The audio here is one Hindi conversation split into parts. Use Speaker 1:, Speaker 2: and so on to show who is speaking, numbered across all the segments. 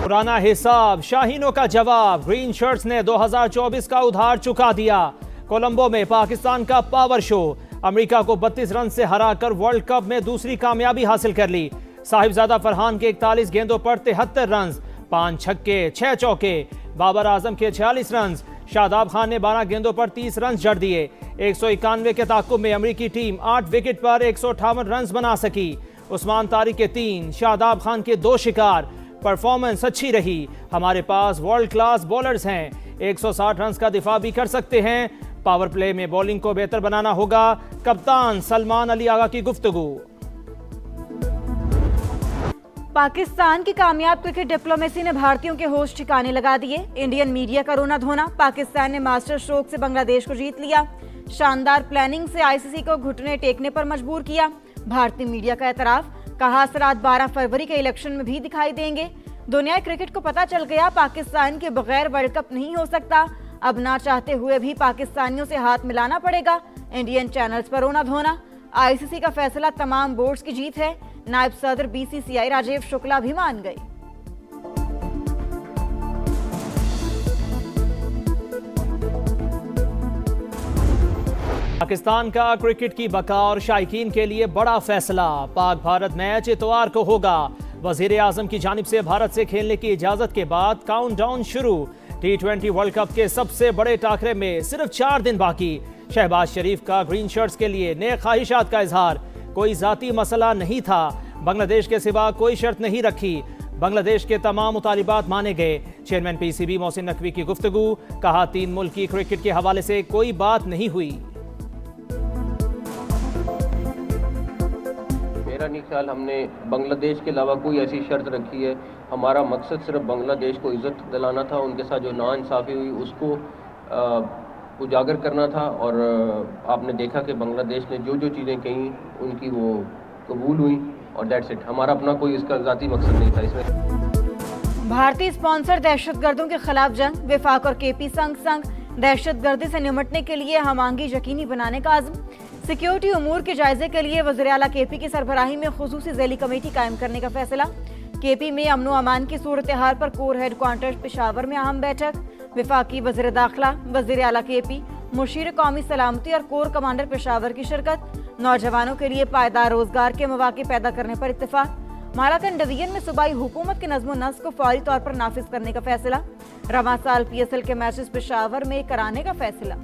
Speaker 1: पुराना हिसाब, शाहीनों का जवाब। ग्रीन शर्ट्स ने 2024 का उधार चुका दिया। कोलंबो में पाकिस्तान का पावर शो, अमेरिका को 32 रन से हराकर वर्ल्ड कप में दूसरी कामयाबी हासिल कर ली। साहिबजादा फरहान के 41 गेंदों पर 73 रन, 5 छक्के 6 चौके। बाबर आजम के 46 रन। शादाब खान ने 12 गेंदों पर 30 रन जड़ दिए। 191 के ताकुब में अमेरिकी टीम 8 विकेट पर 158 रन बना सकी। उस्मान तारिक के 3, शादाब खान के 2 शिकार। परफॉर्मेंस अच्छी रही। हमारे पास वर्ल्ड क्लास बॉलर्स हैं, 160 रन का दिफा भी कर सकते हैं। पावर प्ले में बॉलिंग को बेहतर बनाना होगा। कप्तान सलमान अली आगा की गुफ्तगू।
Speaker 2: पाकिस्तान की कामयाब क्रिकेट डिप्लोमेसी ने भारतीयों के होश ठिकाने लगा दिए। इंडियन मीडिया का रोना धोना, पाकिस्तान ने मास्टर स्ट्रोक से बांग्लादेश को जीत लिया। शानदार प्लानिंग से आईसीसी को घुटने टेकने पर मजबूर किया। भारतीय मीडिया का एतराफ, कहा असरात 12 फरवरी के इलेक्शन में भी दिखाई देंगे। दुनिया क्रिकेट को पता चल गया पाकिस्तान के बगैर वर्ल्ड कप नहीं हो सकता। अब ना चाहते हुए भी पाकिस्तानियों से हाथ मिलाना पड़ेगा। इंडियन चैनल्स पर रोना धोना, आईसीसी का फैसला तमाम बोर्ड्स की जीत है। नायब सदर बीसीसीआई राजीव शुक्ला भी मान गए।
Speaker 1: पाकिस्तान का क्रिकेट की बका और शायकीन के लिए बड़ा फैसला। पाक भारत मैच इतवार को होगा। वजीर आजम की जानिब से भारत से खेलने की इजाजत के बाद काउंटडाउन शुरू। T20 वर्ल्ड कप के सबसे बड़े टाकरे में सिर्फ 4 दिन बाकी। शहबाज शरीफ का ग्रीन शर्ट्स के लिए नए ख्वाहिशात का इजहार। कोई जाती मसला नहीं था, बांग्लादेश के सिवा कोई शर्त नहीं रखी। बांग्लादेश के तमाम मुतालिबात माने गए। चेयरमैन पीसीबी मोहसिन नकवी की गुफ्तगू, कहा 3 मुल्क की क्रिकेट के हवाले से कोई बात नहीं हुई।
Speaker 3: मेरा नहीं ख्याल हमने बांग्लादेश के अलावा कोई ऐसी शर्त रखी है। हमारा मकसद सिर्फ बांग्लादेश को इज्जत दिलाना था, उनके साथ जो नाइंसाफ़ी हुई उसको उजागर करना था। और आपने देखा कि बांग्लादेश ने जो जो चीज़ें कहीं उनकी वो कबूल हुई और दैट्स इट। हमारा अपना कोई इसका ज़ाती मकसद नहीं था इसमें।
Speaker 2: भारतीय स्पॉन्सर दहशतगर्दों के खिलाफ जंग, विफाक और केपी संग दहशतगर्दी से निपटने के लिए हमांगी यकीनी बनाने का आज़म। सिक्योरिटी उमूर के जायजे के लिए वज़ीर आला केपी की सरबराही में खुसूसी ज़ैली कमेटी कायम करने का फैसला। केपी में अमन व अमान की सूरत हाल पर कोर हेडक्वार्टर पेशावर में अहम बैठक। विफाकी वज़ीर दाखिला, वज़ीर आला केपी, मुशीर कौमी सलामती और कोर कमांडर पेशावर की शिरकत। नौजवानों के लिए पायदार रोजगार के मौके पैदा करने पर इत्तेफाक। मालाकन डिवीजन में सूबाई हुकूमत के नज़्म नस्क को फौरी तौर पर नाफिज करने का फैसला। रवां साल PSL के मैचेस पेशावर में कराने का फैसला।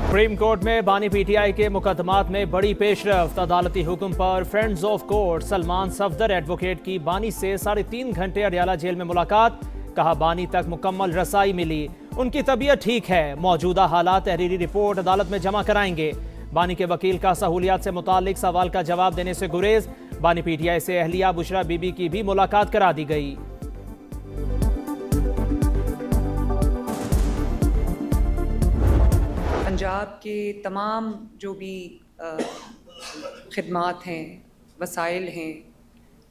Speaker 1: सुप्रीम कोर्ट में बानी PTI के मुकदमात में बड़ी पेशरफ्त। अदालती हुक्म पर friends of court Salman Safdar advocate की बानी से 3.5 घंटे अडयाला जेल में मुलाकात। कहा बानी तक मुकम्मल रसाई मिली, उनकी तबीयत ठीक है। मौजूदा हालात तहरीरी रिपोर्ट अदालत में जमा कराएंगे। बानी के वकील का सहूलियात से मुतालिक सवाल का जवाब देने से गुरेज। बानी PTI से अहलिया बुशरा बीबी की भी मुलाकात करा दी गई।
Speaker 4: पंजाब के तमाम जो भी खिदमात हैं, वसाइल हैं,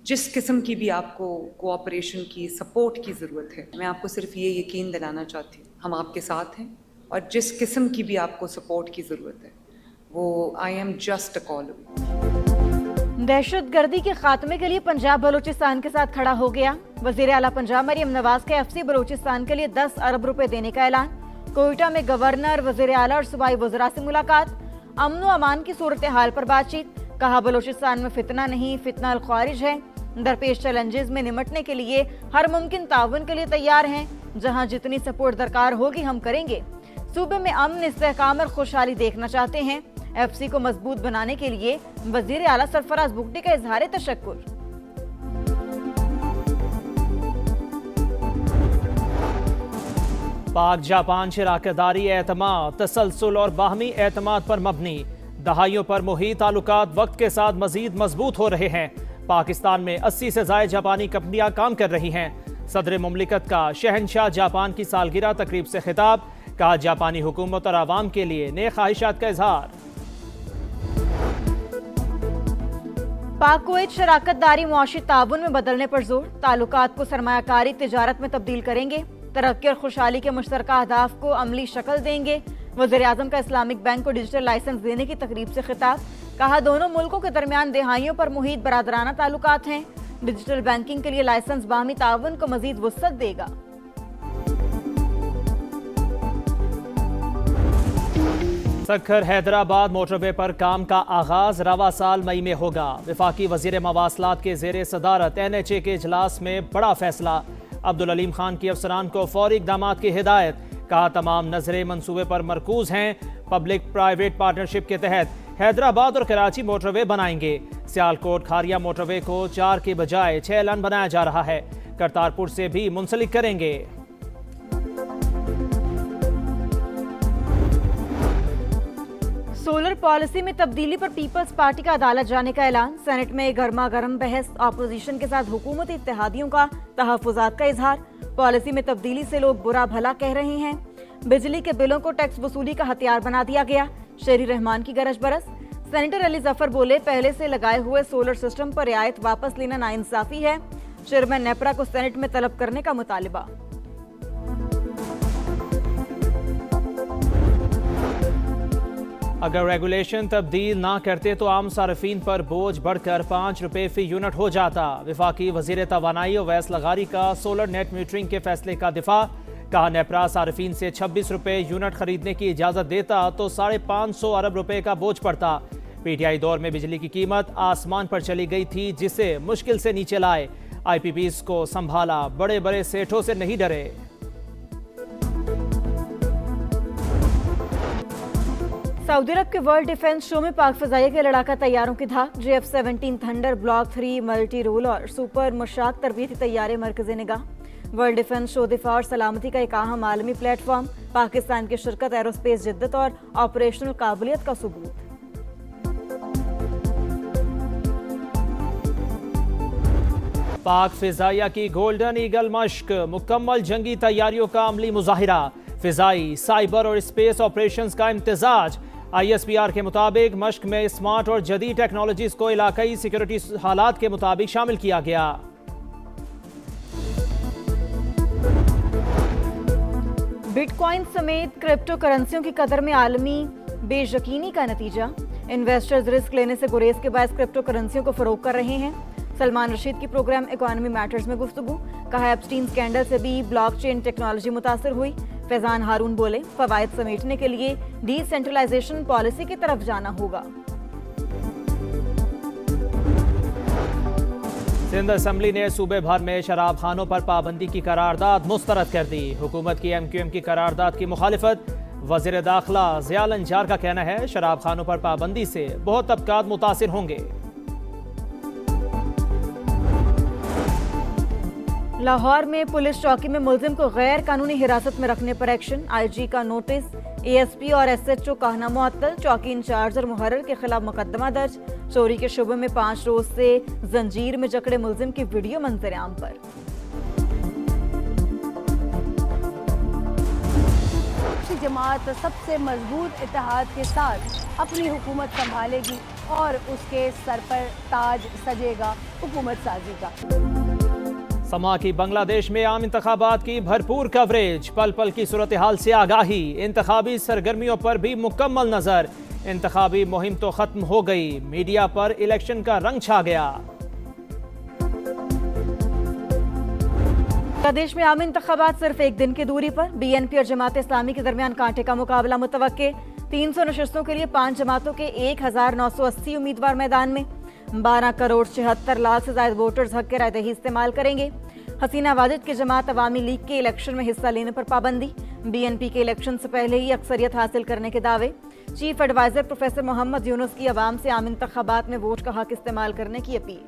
Speaker 4: जिस किस्म की भी आपको कोऑपरेशन की, सपोर्ट की ज़रूरत है, मैं आपको सिर्फ ये यकीन दिलाना चाहती हूँ हम आपके साथ हैं। और जिस किस्म की भी आपको सपोर्ट की ज़रूरत है वो I am just a call away.
Speaker 2: दहशतगर्दी के खात्मे के लिए पंजाब बलूचिस्तान के साथ खड़ा हो गया। वज़ीर आला पंजाब मरियम नवाज के FC बलूचिस्तान के लिए 10 अरब रुपए देने का ऐलान। कोयटा में गवर्नर, वज़ीर आला और सूबाई वज़रा से मुलाकात। अमन व अमान की सूरत हाल पर बातचीत। कहा बलूचिस्तान में फितना नहीं, फितना अल ख्वारिज है। दरपेश चैलेंजेस में निपटने के लिए हर मुमकिन ताउन के लिए तैयार हैं। जहां जितनी सपोर्ट दरकार होगी हम करेंगे। सूबे में अमन, इस्तेहकाम और खुशहाली देखना चाहते हैं। FC को मजबूत बनाने के लिए वज़ीर आला सरफराज बुगटी का इजहार तशक्कुर।
Speaker 1: पाक जापान शराकतदारी एतमाद, तसलसल और बाहमी एतमाद पर मबनी। दहाइयों पर मुही ताल्लुकात वक्त के साथ मजीद मजबूत हो रहे हैं। पाकिस्तान में 80 से ज़ायद जापानी कंपनियां काम कर रही हैं। सदर मुमलिकत का शहनशाह जापान की सालगिरह तकरीब से खिताब। कहा जापानी हुकूमत और आवाम के लिए नए ख्वाहिशात का इजहार।
Speaker 2: पाक कुवैत शराकतदारी मुआशी ताउन में बदलने पर जोर। ताल्लुकात को सरमायाकारी तिजारत में तब्दील करेंगे। तरक्की और खुशहाली के मुश्तरका अहदाफ को अमली शक्ल देंगे। वज़ीर-ए-आज़म का इस्लामिक बैंक को डिजिटल लाइसेंस देने की तकरीब से खिताब, कहा दोनों मुल्कों के दरमियान दहाइयों पर मुहित बरादराना ताल्लुकात हैं। डिजिटल बैंकिंग के लिए लाइसेंस बाहमी ताउन को मजीद वुसअत देगा।
Speaker 1: सखर हैदराबाद मोटरवे पर काम का आगाज रवा साल मई में होगा। वफाकी वजीर मवासलात के जेर सदारत NHA के इजलास में बड़ा फैसला। अब्दुल अलीम खान की अफसरान को फौरी इक़दामात की हिदायत, कहा तमाम नजरें मंसूबे पर मरकूज हैं। पब्लिक प्राइवेट पार्टनरशिप के तहत हैदराबाद और कराची मोटरवे बनाएंगे। सियालकोट खारिया मोटरवे को 4 के बजाय 6 लाइन बनाया जा रहा है। करतारपुर से भी मुंसलिक करेंगे।
Speaker 2: सोलर पॉलिसी में तब्दीली पर पीपल्स पार्टी का अदालत जाने का ऐलान। सेनेट में गर्मा गर्म बहस, अपोजिशन के साथ हुकूमती इत्तेहादियों का तहफ़्फ़ुज़ात का इजहार। पॉलिसी में तब्दीली से लोग बुरा भला कह रहे हैं। बिजली के बिलों को टैक्स वसूली का हथियार बना दिया गया। शेरी रहमान की गरज बरस। सेनेटर अली जफर बोले, पहले से लगाए हुए सोलर सिस्टम पर रियायत वापस लेना नाइंसाफी है। चेयरमैन नेपरा को सेनेट में तलब करने का मुतालिबा।
Speaker 1: अगर रेगुलेशन तब्दील ना करते तो आम सार्फिन पर बोझ बढ़कर 5 रुपये फी यूनिट हो जाता। वफाकी वजीर तवानाई अवैस लगारी का सोलर नेट मीटरिंग के फैसले का दिफा, कहा नेपरा सार्फिन से 26 रुपये यूनिट खरीदने की इजाज़त देता तो 550 अरब रुपए का बोझ पड़ता। PTI दौर में बिजली की कीमत आसमान पर चली गई थी, जिसे मुश्किल से नीचे लाए। IPPs को संभाला, बड़े बड़े सेठों से नहीं डरे।
Speaker 2: सऊदी अरब के वर्ल्ड डिफेंस शो में पाक फ़िज़ाइया के लड़ाका तैयारों की धाक। JF-17 thunder, block 3 multi role और सुपर मुशाक तरबीती तैयारे मरकज़ निगाह। वर्ल्ड डिफेंस शो दिफा और सलामती का एक अहम आलमी प्लेटफॉर्म। पाकिस्तान की शिरकत एरोस्पेस जिद्दत और ऑपरेशनल काबिलियत का सबूत।
Speaker 1: पाक फ़िज़ाइया की गोल्डन ईगल मश्क, मुकम्मल जंगी तैयारियों का अमली मुजाहिरा। फ़िज़ाई, साइबर और स्पेस ऑपरेशंस का इम्तिजाज। ISPR के मुताबिक मश्क में स्मार्ट और जदीद टेक्नोलॉजीज को इलाकाई सिक्योरिटी हालात के मुताबिक शामिल किया गया।
Speaker 2: बिटकॉइन समेत क्रिप्टो करेंसियों की कदर में आलमी बेयकीनी का नतीजा। इन्वेस्टर्स रिस्क लेने से गुरेज के बायस क्रिप्टो करेंसियों को फरोग कर रहे हैं। सलमान रशीद की प्रोग्राम इकोनॉमी मैटर्स में गुफ्तगू, कहा एप्स्टीन स्कैंडल से भी ब्लॉकचेन टेक्नोलॉजी मुतासर हुई। फैजान हारून बोले, फवायद समेटने के लिए डिसेंट्रलाइजेशन पॉलिसी की तरफ जाना होगा।
Speaker 1: सिंध असम्बली ने सूबे भर में शराब खानों पर पाबंदी की करारदाद मुस्तरद कर दी। हुकूमत की MQM की करारदाद की मुखालिफत। वज़ीर दाखिला ज़ियाल अंजार का कहना है, शराब खानों पर पाबंदी से बहुत तबकात मुतासिर होंगे।
Speaker 2: लाहौर में पुलिस चौकी में मुलजिम को गैर कानूनी हिरासत में रखने पर एक्शन। IG का नोटिस, ASP और SHO कहना मुअत्तल। चौकी इंचार्ज और मुहर्रिर के खिलाफ मुकदमा दर्ज। चोरी के शुबे में 5 रोज से जंजीर में जकड़े मुलजिम की वीडियो मंजर-ए-आम पर।
Speaker 5: जमात सबसे मजबूत इत्तेहाद के साथ अपनी हुकूमत संभालेगी और उसके सर पर ताज सजेगा हुकूमत साजी का।
Speaker 1: समा की बांग्लादेश में आम इंतखाबात की भरपूर कवरेज। पल पल की सूरत हाल से आगाही। इंतखाबी सरगर्मियों पर भी मुकम्मल नजर। इंतखाबी मुहिम तो खत्म हो गई, मीडिया पर इलेक्शन का रंग छा गया।
Speaker 2: प्रदेश में आम इंतखाबात सिर्फ एक दिन की दूरी पर। BNP और जमात इस्लामी के दरमियान कांटे का मुकाबला मुतवक्के। 300 नशस्तों के लिए 5 जमातों के 1980 उम्मीदवार मैदान में। 12 करोड़ 76 लाख से ज्यादा वोटर्स हक के रायदही इस्तेमाल करेंगे। हसीना वाजिद की जमात अवामी लीग के इलेक्शन में हिस्सा लेने पर पाबंदी। BNP के इलेक्शन से पहले ही अक्सरियत हासिल करने के दावे। Chief adviser professor Mohammad Yunus की अवाम से आम इंतखाबात में वोट का हक इस्तेमाल करने की अपील।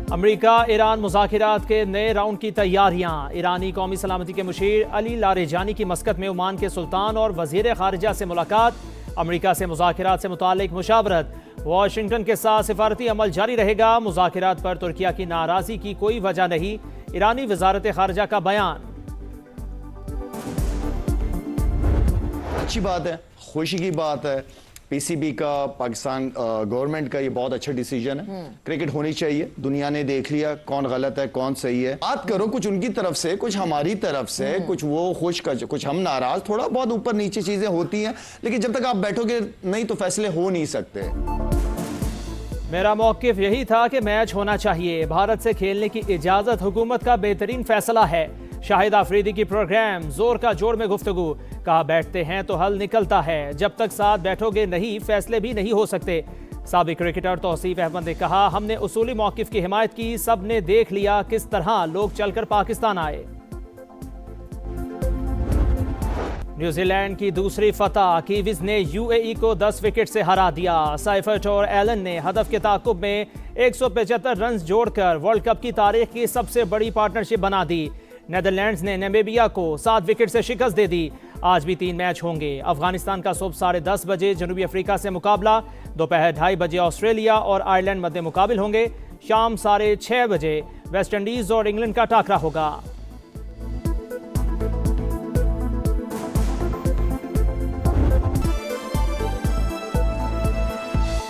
Speaker 1: अमेरिका ईरान मुज़ाकिरात के नए राउंड की तैयारियां। ईरानी कौमी सलामती के मुशीर अली लारेजानी की मस्कत में ओमान के सुल्तान और वज़ीर ख़ारिजा से मुलाकात। अमेरिका से मुज़ाकिरात से मुतालिक मुशावरत। वाशिंगटन के साथ सिफारती अमल जारी रहेगा। मुज़ाकिरात पर तुर्किया की नाराज़गी की कोई वजह नहीं, ईरानी वज़ारत ख़ारिजा का बयान।
Speaker 6: अच्छी बात है, खुशी की बात है पीसीबी का, पाकिस्तान गवर्नमेंट का ये बहुत अच्छा डिसीजन है। क्रिकेट होनी चाहिए, दुनिया ने देख लिया कौन गलत है कौन सही है। बात करो कुछ उनकी तरफ से, कुछ हमारी तरफ से, कुछ वो खुश, कुछ हम नाराज, थोड़ा बहुत ऊपर नीचे चीजें होती हैं, लेकिन जब तक आप बैठोगे नहीं तो फैसले हो नहीं सकते।
Speaker 1: मेरा मौकिफ यही था कि मैच होना चाहिए, भारत से खेलने की इजाजत हुकूमत का बेहतरीन फैसला है। शाहिद आफरीदी की प्रोग्राम जोर का जोर में गुफ्तगू, कहा बैठते हैं तो हल निकलता है, जब तक साथ बैठोगे नहीं फैसले भी नहीं हो सकते। साबिक क्रिकेटर तौसीफ अहमद ने कहा हमने उसूली मौकिफ की हिमायत की, सब ने देख लिया किस तरह लोग चलकर पाकिस्तान आए। न्यूजीलैंड की दूसरी फतह, कीवीज ने यूएई को 10 विकेट से हरा दिया। साइफर्ट और एलन ने हदफ के ताकुब में 175 रन जोड़कर वर्ल्ड कप की तारीख की सबसे बड़ी पार्टनरशिप बना दी। नेदरलैंड्स ने नामीबिया को 7 विकेट से शिकस्त दे दी। आज भी 3 मैच होंगे। अफगानिस्तान का सुबह 10:30 बजे जनूबी अफ्रीका से मुकाबला, दोपहर 2:30 बजे ऑस्ट्रेलिया और आयरलैंड मध्य मुकाबिल होंगे। शाम 6:30 बजे वेस्ट इंडीज और इंग्लैंड का टाकरा होगा।